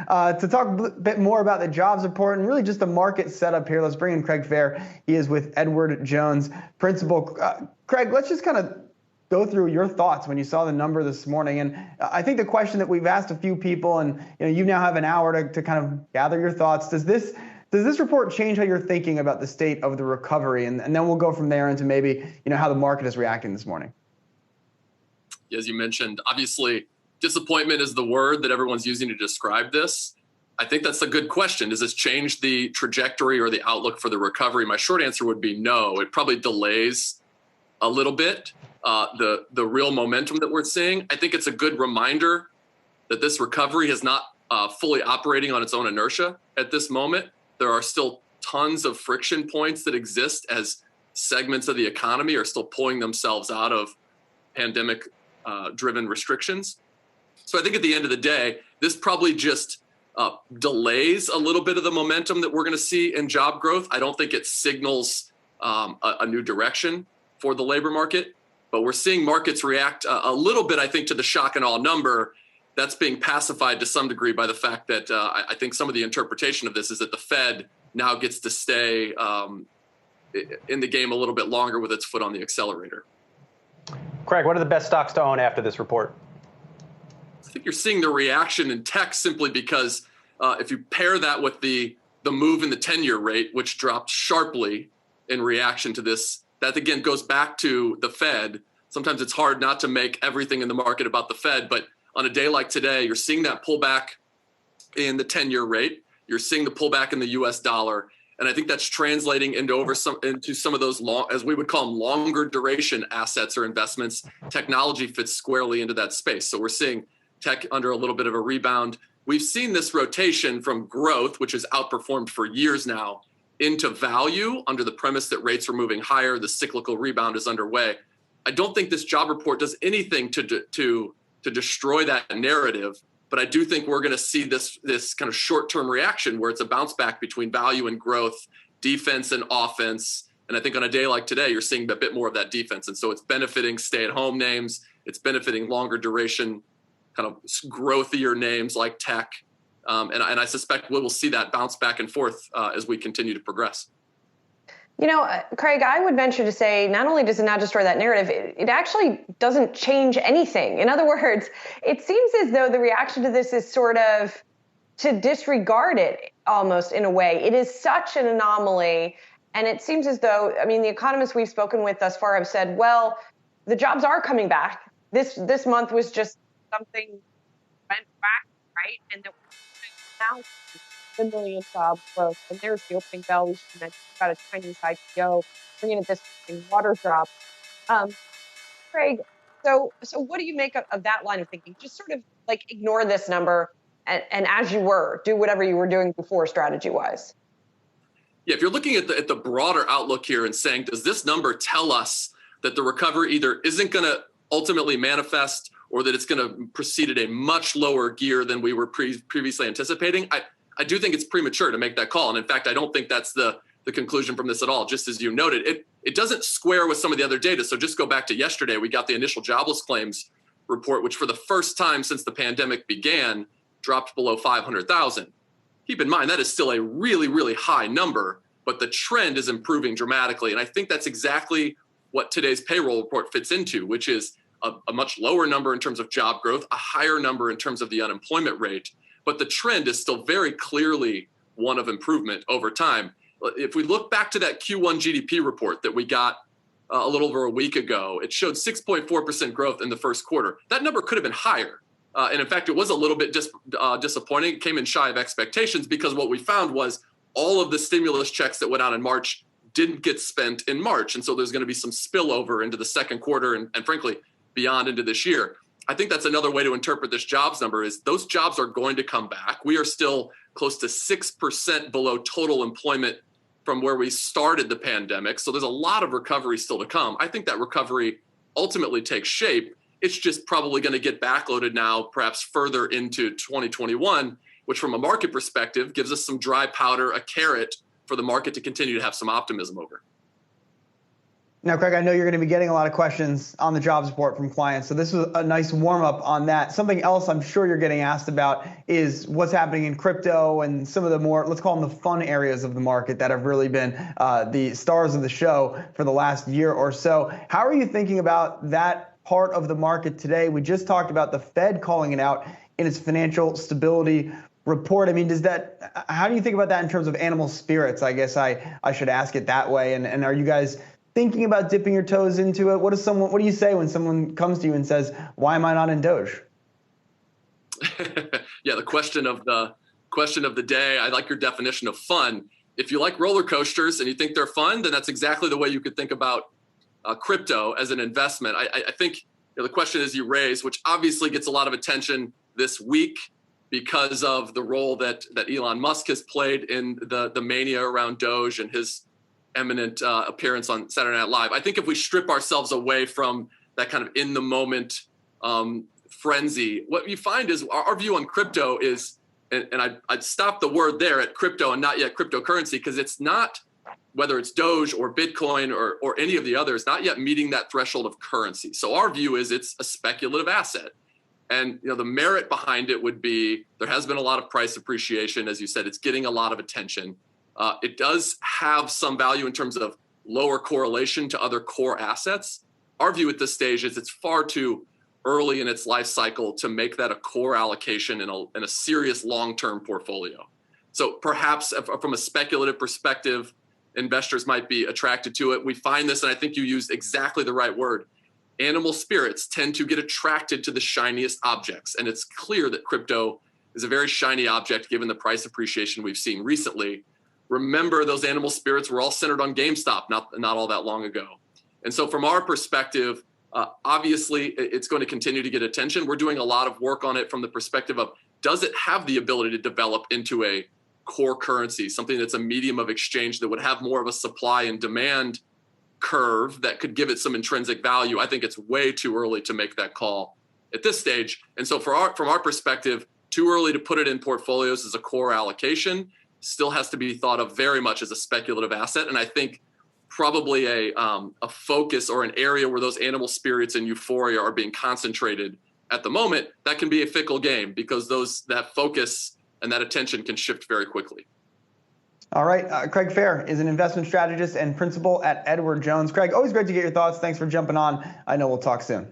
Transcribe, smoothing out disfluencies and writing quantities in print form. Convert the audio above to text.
to talk a bit more about the jobs report and really just the market setup here. Let's bring in Craig Fehr. He is with Edward Jones Principal. Craig, let's just kind of go through your thoughts when you saw the number this morning. And I think the question that we've asked a few people, and you now have an hour to kind of gather your thoughts. Does this report change how you're thinking about the state of the recovery? And then we'll go from there into maybe how the market is reacting this morning. As you mentioned, obviously, disappointment is the word that everyone's using to describe this. I think that's a good question. Does this change the trajectory or the outlook for the recovery? My short answer would be no. It probably delays a little bit the real momentum that we're seeing. I think it's a good reminder that this recovery is not fully operating on its own inertia at this moment. There are still tons of friction points that exist as segments of the economy are still pulling themselves out of pandemic driven restrictions. So I think at the end of the day, this probably just delays a little bit of the momentum that we're going to see in job growth. I don't think it signals a new direction for the labor market, but we're seeing markets react a little bit, I think, to the shock and awe number. That's being pacified to some degree by the fact that I think some of the interpretation of this is that the Fed now gets to stay in the game a little bit longer with its foot on the accelerator. Craig, what are the best stocks to own after this report? I think you're seeing the reaction in tech simply because if you pair that with the move in the 10-year rate, which dropped sharply in reaction to this, that again goes back to the Fed. Sometimes it's hard not to make everything in the market about the Fed, but on a day like today, you're seeing that pullback in the 10-year rate. You're seeing the pullback in the U.S. dollar. And I think that's translating into some of those as we would call them, longer duration assets or investments. Technology fits squarely into that space. So we're seeing tech under a little bit of a rebound. We've seen this rotation from growth, which has outperformed for years now, into value under the premise that rates are moving higher. The cyclical rebound is underway. I don't think this job report does anything to destroy that narrative. But I do think we're going to see this kind of short-term reaction where it's a bounce back between value and growth, defense and offense. And I think on a day like today, you're seeing a bit more of that defense. And so it's benefiting stay-at-home names. It's benefiting longer duration, kind of growthier names like tech. And I suspect we will see that bounce back and forth as we continue to progress. Craig, I would venture to say not only does it not destroy that narrative, it actually doesn't change anything. In other words, it seems as though the reaction to this is sort of to disregard it almost in a way. It is such an anomaly. And it seems as though, the economists we've spoken with thus far have said, well, the jobs are coming back. This month was just something went back, right? And that now the million job growth, and there's the opening bell. We should mention got a Chinese IPO, bringing in this water drop. Craig, so what do you make of that line of thinking? Just sort of like ignore this number and as you were, do whatever you were doing before strategy-wise. Yeah, if you're looking at the broader outlook here and saying, does this number tell us that the recovery either isn't going to ultimately manifest or that it's going to proceed at a much lower gear than we were previously anticipating? I do think it's premature to make that call. And in fact, I don't think that's the conclusion from this at all. Just as you noted, it doesn't square with some of the other data. So just go back to yesterday, we got the initial jobless claims report, which for the first time since the pandemic began, dropped below 500,000. Keep in mind, that is still a really, really high number, but the trend is improving dramatically. And I think that's exactly what today's payroll report fits into, which is a much lower number in terms of job growth, a higher number in terms of the unemployment rate. But the trend is still very clearly one of improvement over time. If we look back to that Q1 GDP report that we got a little over a week ago, it showed 6.4% growth in the first quarter. That number could have been higher. And in fact, it was a little bit disappointing. It came in shy of expectations because what we found was all of the stimulus checks that went out in March didn't get spent in March. And so there's going to be some spillover into the second quarter and frankly, beyond into this year. I think that's another way to interpret this jobs number is those jobs are going to come back. We are still close to 6% below total employment from where we started the pandemic. So there's a lot of recovery still to come. I think that recovery ultimately takes shape. It's just probably going to get backloaded now, perhaps further into 2021, which from a market perspective gives us some dry powder, a carrot for the market to continue to have some optimism over. Now, Craig, I know you're going to be getting a lot of questions on the jobs report from clients, so this was a nice warm-up on that. Something else I'm sure you're getting asked about is what's happening in crypto and some of the more, let's call them the fun areas of the market that have really been the stars of the show for the last year or so. How are you thinking about that part of the market today? We just talked about the Fed calling it out in its financial stability report. I mean, how do you think about that in terms of animal spirits? I guess I should ask it that way. And are you guys thinking about dipping your toes into it? What do you say when someone comes to you and says, why am I not in Doge? Yeah, the question of the day. I like your definition of fun. If you like roller coasters and you think they're fun, then that's exactly the way you could think about crypto as an investment. I think the question is you raise, which obviously gets a lot of attention this week because of the role that Elon Musk has played in the mania around Doge and his eminent appearance on Saturday Night Live. I think if we strip ourselves away from that kind of in the moment frenzy, what you find is our view on crypto is, and I'd stop the word there at crypto and not yet cryptocurrency, because it's not, whether it's Doge or Bitcoin or any of the others, not yet meeting that threshold of currency. So our view is it's a speculative asset. And the merit behind it would be there has been a lot of price appreciation. As you said, it's getting a lot of attention. It does have some value in terms of lower correlation to other core assets. Our view at this stage is it's far too early in its life cycle to make that a core allocation in a serious long-term portfolio. So perhaps from a speculative perspective, investors might be attracted to it. We find this, and I think you used exactly the right word. Animal spirits tend to get attracted to the shiniest objects. And it's clear that crypto is a very shiny object given the price appreciation we've seen recently. Remember, those animal spirits were all centered on GameStop not all that long ago. And so from our perspective, obviously, it's going to continue to get attention. We're doing a lot of work on it from the perspective of, does it have the ability to develop into a core currency, something that's a medium of exchange that would have more of a supply and demand curve that could give it some intrinsic value? I think it's way too early to make that call at this stage. And so from our perspective, too early to put it in portfolios as a core allocation. Still has to be thought of very much as a speculative asset. And I think probably a focus or an area where those animal spirits and euphoria are being concentrated at the moment, that can be a fickle game because that focus and that attention can shift very quickly. All right. Craig Fehr is an investment strategist and principal at Edward Jones. Craig, always great to get your thoughts. Thanks for jumping on. I know we'll talk soon.